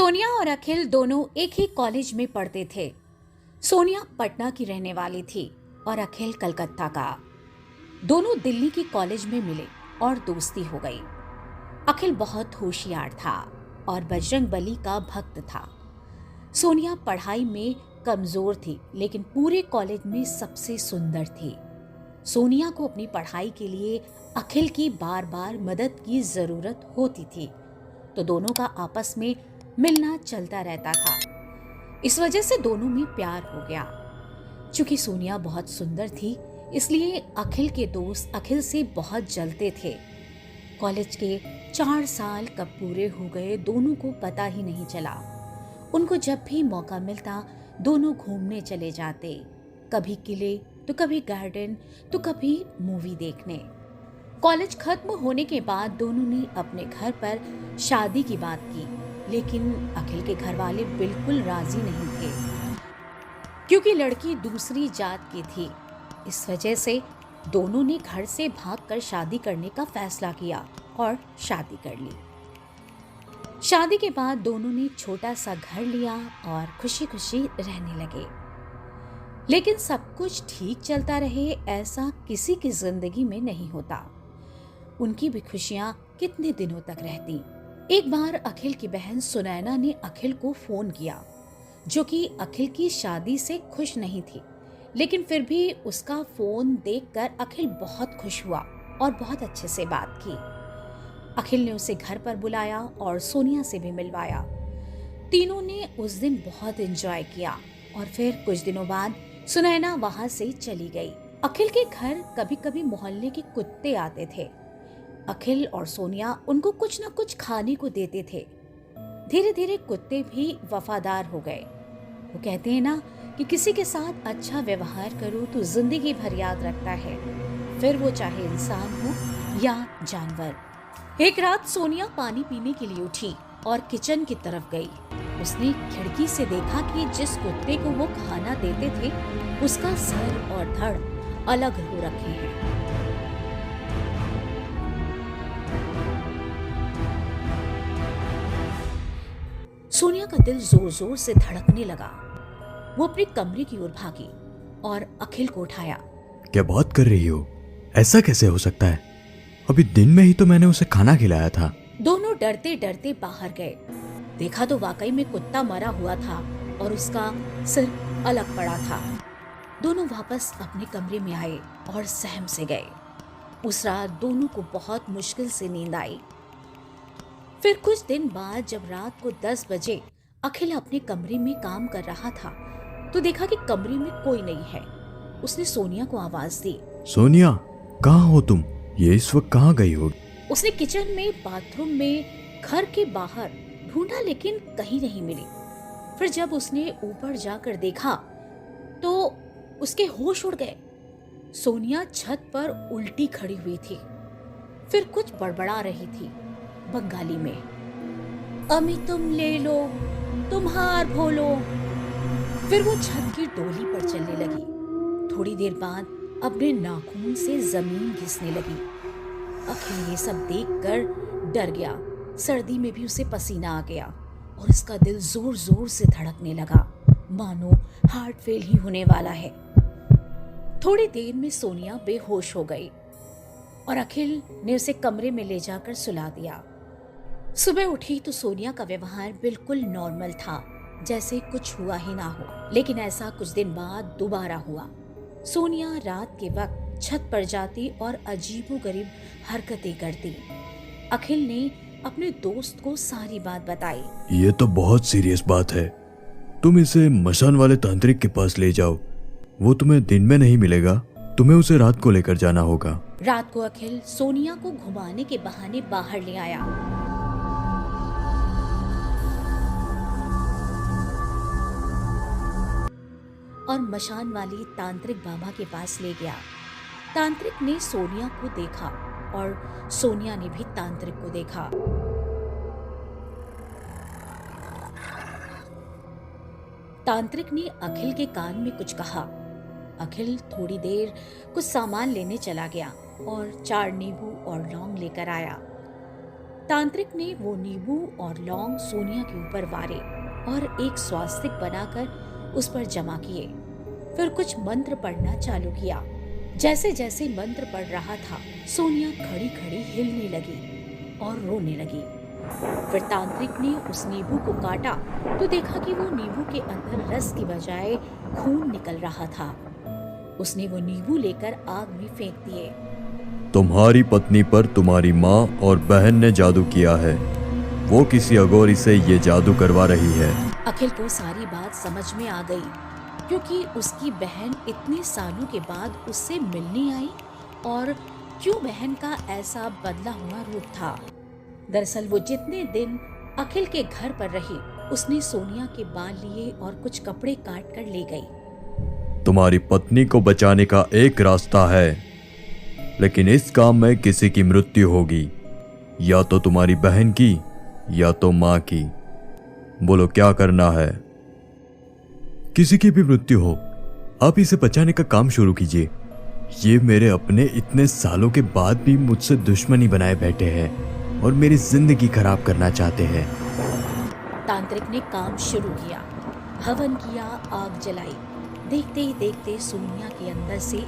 सोनिया और अखिल दोनों एक ही कॉलेज में पढ़ते थे। सोनिया पटना की रहने वाली थी और अखिल कलकत्ता का। दोनों दिल्ली की कॉलेज में मिले और दोस्ती हो गई। अखिल बहुत होशियार था और बजरंगबली का भक्त था। सोनिया पढ़ाई में कमजोर थी, लेकिन पूरे कॉलेज में सबसे सुंदर थी। सोनिया को अपनी पढ़ाई के लिए अखिल की बार बार मदद की जरूरत होती थी, तो दोनों का आपस में मिलना चलता रहता था। इस वजह से दोनों में प्यार हो गया। चूंकि सोनिया बहुत सुंदर थी, इसलिए अखिल के दोस्त अखिल से बहुत जलते थे। कॉलेज के 4 साल कब पूरे हो गए दोनों को पता ही नहीं चला। उनको जब भी मौका मिलता दोनों घूमने चले जाते, कभी किले तो कभी गार्डन तो कभी मूवी देखने। कॉलेज खत्म होने के बाद दोनों ने अपने घर पर शादी की बात की, लेकिन अखिल के घर वाले बिल्कुल राजी नहीं थे, क्योंकि लड़की दूसरी जात की थी। इस वजह से दोनों ने घर से भागकर शादी करने का फैसला किया और शादी कर ली। शादी के बाद दोनों ने छोटा सा घर लिया और खुशी खुशी रहने लगे। लेकिन सब कुछ ठीक चलता रहे ऐसा किसी की जिंदगी में नहीं होता। उनकी भी खुशियां कितने दिनों तक रहती। एक बार अखिल की बहन सुनैना ने अखिल को फोन किया, जो कि अखिल की शादी से खुश नहीं थी, लेकिन फिर भी उसका फोन देखकर अखिल बहुत खुश हुआ और बहुत अच्छे से बात की। अखिल ने उसे घर पर बुलाया और सोनिया से भी मिलवाया। तीनों ने उस दिन बहुत एंजॉय किया और फिर कुछ दिनों बाद सुनैना वहां से चली गई। अखिल के घर कभी कभी मोहल्ले के कुत्ते आते थे। अखिल और सोनिया उनको कुछ न कुछ खाने को देते थे। धीरे धीरे कुत्ते भी वफादार हो गए। वो कहते हैं ना कि किसी के साथ अच्छा व्यवहार करो तो जिंदगी भर याद रखता है, फिर वो चाहे इंसान हो या जानवर। एक रात सोनिया पानी पीने के लिए उठी और किचन की तरफ गई। उसने खिड़की से देखा कि जिस कुत्ते को वो खाना देते थे उसका सर और धड़ अलग हो रखे हैं। सोनिया का दिल जोर जोर से धड़कने लगा। वो अपने कमरे की ओर भागी और अखिल को उठाया। क्या बात कर रही हो? ऐसा कैसे हो सकता है? अभी दिन में ही तो मैंने उसे खाना खिलाया था। दोनों डरते डरते बाहर गए। देखा तो वाकई में कुत्ता मरा हुआ था और उसका सिर अलग पड़ा था। दोनों वापस अपने कमरे में आए और सहम से गए। उस रात दोनों को बहुत मुश्किल से नींद आई। फिर कुछ दिन बाद जब रात को 10 बजे अखिल अपने कमरे में काम कर रहा था, तो देखा कि कमरे में कोई नहीं है। उसने सोनिया को आवाज दी। सोनिया, कहाँ हो तुम? ये इस वक्त कहाँ गई हो? उसने किचन में, बाथरूम में, घर के बाहर ढूंढा, लेकिन कहीं नहीं मिली। फिर जब उसने ऊपर जाकर देखा तो उसके होश उड़ गए। सोनिया छत पर उल्टी खड़ी हुई थी, फिर कुछ बड़बड़ा रही थी बंगाली में। अमी तुम ले लो, तुम्हार भोलो। फिर वो छत की डोली पर चलने लगी। थोड़ी देर बाद अपने नाखून से जमीन घिसने लगी। अखिल ये सब देखकर डर गया। सर्दी में भी उसे पसीना आ गया और उसका दिल जोर जोर से धड़कने लगा, मानो हार्ट फेल ही होने वाला है। थोड़ी देर में सोनिया बेहोश हो गई और अखिल ने उसे कमरे में ले जाकर सुला दिया। सुबह उठी तो सोनिया का व्यवहार बिल्कुल नॉर्मल था, जैसे कुछ हुआ ही ना हो। लेकिन ऐसा कुछ दिन बाद दोबारा हुआ। सोनिया रात के वक्त छत पर जाती और अजीबोगरीब हरकतें करती। अखिल ने अपने दोस्त को सारी बात बताई। ये तो बहुत सीरियस बात है। तुम इसे मशान वाले तांत्रिक के पास ले जाओ। वो तुम्हें दिन में नहीं मिलेगा, तुम्हें उसे रात को लेकर जाना होगा। रात को अखिल सोनिया को घुमाने के बहाने बाहर ले आया। और मशान वाली तांत्रिक बाबा के पास ले गया। तांत्रिक ने सोनिया को देखा और सोनिया ने भी तांत्रिक को देखा। तांत्रिक ने अखिल के कान में कुछ कहा। अखिल थोड़ी देर कुछ सामान लेने चला गया और 4 नींबू और लौंग लेकर आया। तांत्रिक ने वो नींबू और लौंग सोनिया के ऊपर वारे और एक स्वास्तिक बनाकर उस पर जमा किए। फिर कुछ मंत्र पढ़ना चालू किया। जैसे जैसे मंत्र पढ़ रहा था, सोनिया खड़ी खड़ी हिलने लगी और रोने लगी। फिर तांत्रिक ने उस नींबू को काटा तो देखा कि वो नींबू के अंदर रस की बजाय खून निकल रहा था। उसने वो नींबू लेकर आग में फेंक दिए। तुम्हारी पत्नी पर तुम्हारी माँ और बहन ने जादू किया है। वो किसी अघोरी से ये जादू करवा रही है। अखिल को सारी बात समझ में आ गई, क्योंकि उसकी बहन इतने सालों के बाद उससे मिलने आई और क्यों बहन का ऐसा बदला हुआ रूप था। दरअसल वो जितने दिन अखिल के घर पर रही, उसने सोनिया के बाल लिए और कुछ कपड़े काट कर ले गई। तुम्हारी पत्नी को बचाने का एक रास्ता है, लेकिन इस काम में किसी की मृत्यु होगी, या तो तुम्हारी बहन की या तो माँ की। बोलो क्या करना है? किसी की भी मृत्यु हो, आप इसे बचाने का काम शुरू कीजिए। ये मेरे अपने इतने सालों के बाद भी मुझसे दुश्मनी बनाए बैठे हैं और मेरी जिंदगी खराब करना चाहते हैं। तांत्रिक ने काम शुरू किया, हवन किया, आग जलाई। देखते ही देखते सोनिया के अंदर से